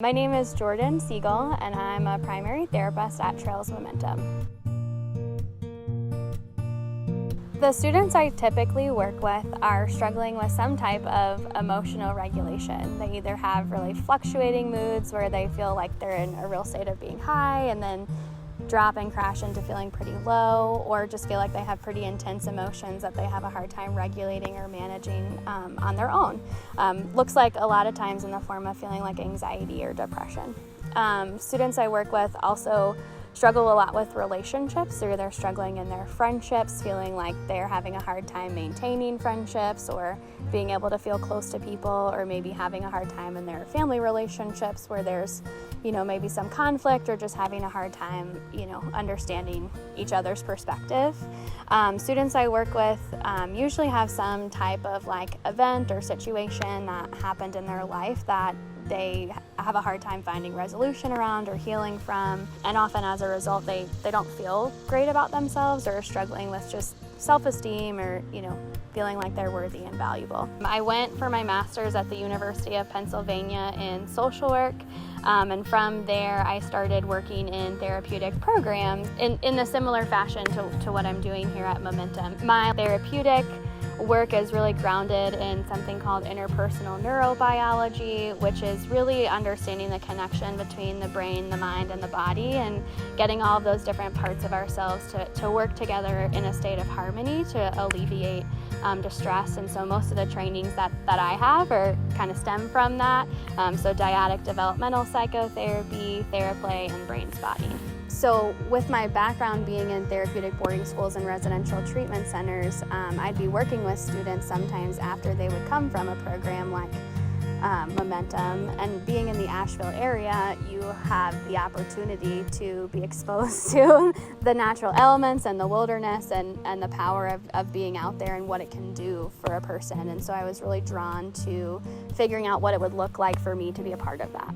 My name is Jordan Siegel, and I'm a primary therapist at Trails Momentum. The students I typically work with are struggling with some type of emotional regulation. They either have really fluctuating moods where they feel like they're in a real state of being high and then drop and crash into feeling pretty low, or just feel like they have pretty intense emotions that they have a hard time regulating or managing on their own. Looks like a lot of times in the form of feeling like anxiety or depression. Students I work with also struggle a lot with relationships, or they're struggling in their friendships, feeling like they're having a hard time maintaining friendships or being able to feel close to people, or maybe having a hard time in their family relationships where there's, maybe some conflict, or just having a hard time, understanding each other's perspective. Students I work with usually have some type of event or situation that happened in their life that they have a hard time finding resolution around or healing from, and often as a result they don't feel great about themselves, or are struggling with just self-esteem, or feeling like they're worthy and valuable. I went for my master's at the University of Pennsylvania in social work, and from there I started working in therapeutic programs in a similar fashion to what I'm doing here at Momentum. My therapeutic work is really grounded in something called interpersonal neurobiology, which is really understanding the connection between the brain, the mind, and the body, and getting all of those different parts of ourselves to work together in a state of harmony to alleviate distress. And so most of the trainings that I have are kind of stem from that. So dyadic developmental psychotherapy, theraplay, and brain spotting. So with my background being in therapeutic boarding schools and residential treatment centers, I'd be working with students sometimes after they would come from a program like Momentum. And being in the Asheville area, you have the opportunity to be exposed to the natural elements and the wilderness and the power of being out there and what it can do for a person. And so I was really drawn to figuring out what it would look like for me to be a part of that.